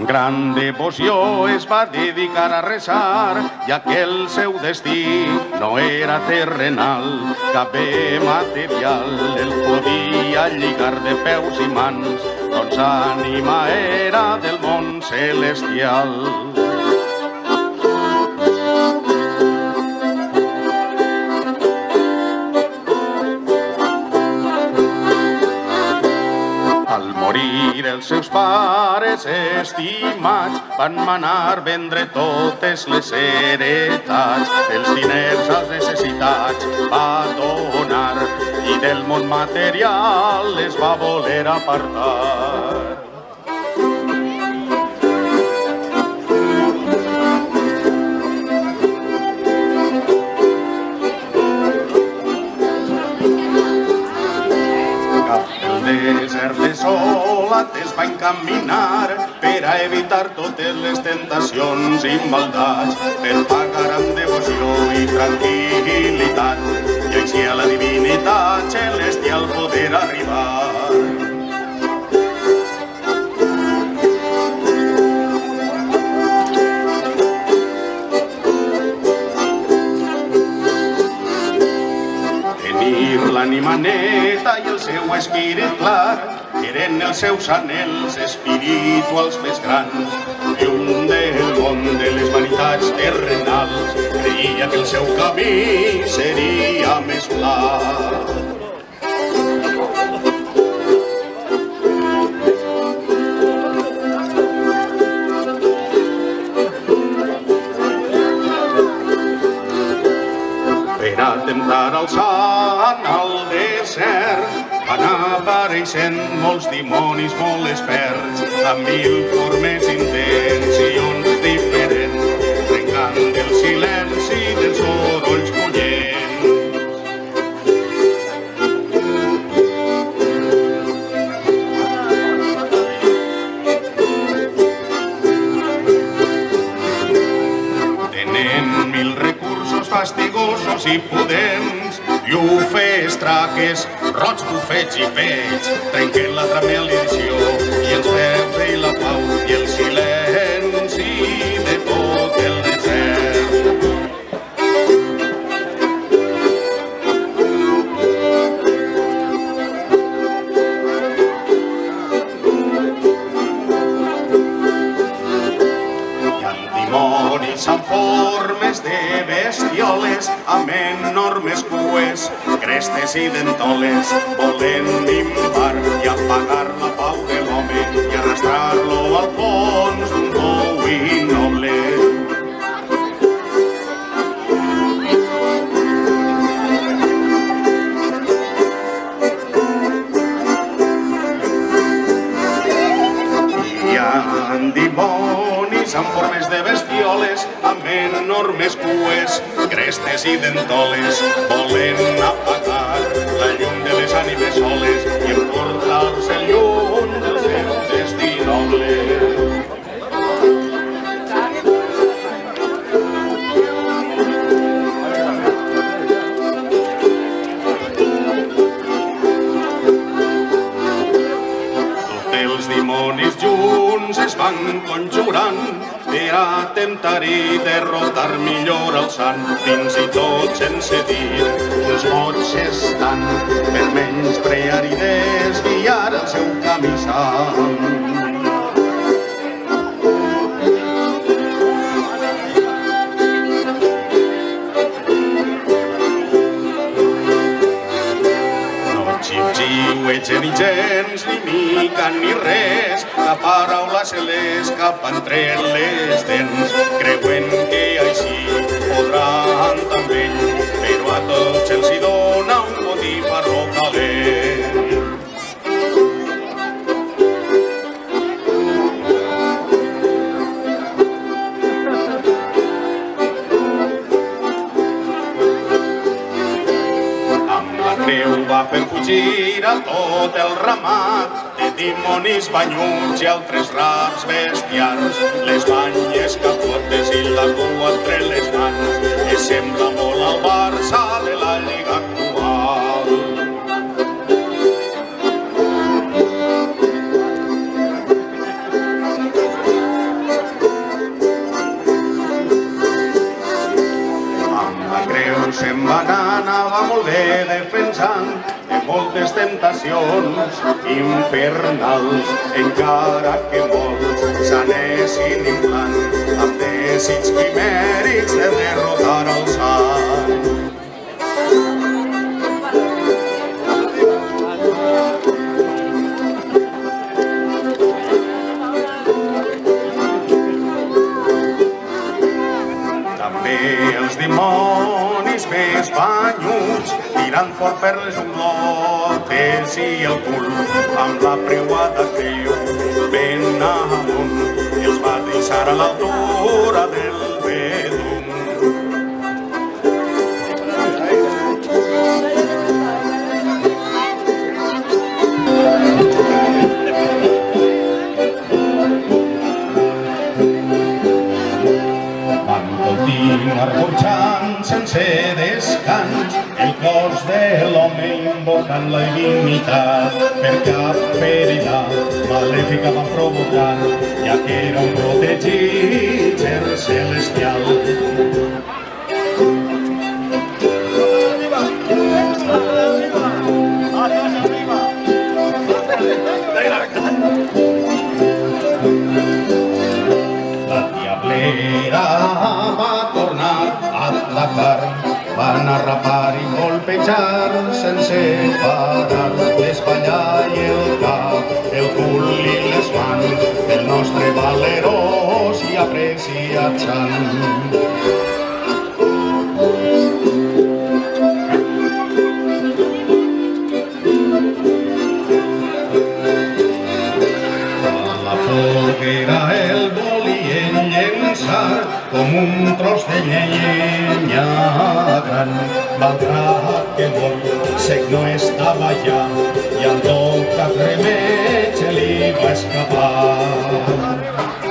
Amb gran devoció es va dedicar a resar, ja que el seu destí no era terrenal, cap bé material el podia lligar de peus i mans, doncs ànima era del món celestial. Morir els seus pares estimats van manar vendre totes les heretats, els diners als necessitats va donar i del món material es va voler apartar. Desert desolat es va encaminar per a evitar totes les tentacions i maldats, per pagar amb devoció i tranquil·litat i així a la divinitat celestial poder arribar. L'ànima neta i el seu espírit clar eren els seus anhels espirituals més grans. Lluny del món de les vanitats terrenals, creia que el seu camí seria més clar. Per a temptar al sant al desert van apareixent molts dimonis molt experts, amb mil formes i intencions diferents, trencant el silenci dels sorolls punyents. Tenen mil recursos fastigosos i pudents, llufes, traques, rots, bufets i fets, trenquen la maledició i els peus i la pau i el silenci de tot el desert. Hi ha dimonis amb formes de bestioles, amb enormes cues, crestes i dentoles, volent minvar i apagar la pau de l'home i arrastrar-lo al fons d'un pou innoble. Hi ha dimonis amb formes de bestioles, amb enormes cues, crestes i dentoles, volent apagar la llum de les ànimes soles i emportar-se lluny del seu destí noble. Tots els dimonis junts es van conjurant per a temptar i derrotar millor el sant, fins i tot sense dir uns mots estan per menysprear i desviar el seu camí sant. Xiu-xiuegen ni gens, ni mica ni res, la paraula se les escapa entre les dents, creuen que així podran també, però a tots els hi dona un botifarró calent. Creu va fer fugir a tot el ramat de dimonis banyuts i altres rars bestiars, les banyes capotes i la cua entre les mans, que sembla molt al Barça de la Lliga actual. moltes temptacions infernals, encara que molts s'anessin inflant amb desig quimèrics de derrotar el sant. També els dimonis més banyuts tirant fort per les unglotes i el cul amb la preuada creu ben amunt els va deixar a l'altura del bedum. Continuar burxant sense descans el cos de l'home invocant la divinitat per cap ferida malèfica van provocar, ja que era un protegit ser celestial. Va tornar a atacar, van arrapar i golpejar sense parar, l'espatllar i el cap, el cul i les mans del nostre valerós i apreciat sant. La foguera el volien llençar com un tros de llenya gran. Malgrat que molt sec no estava allà i amb tot cap remeig li va escapar.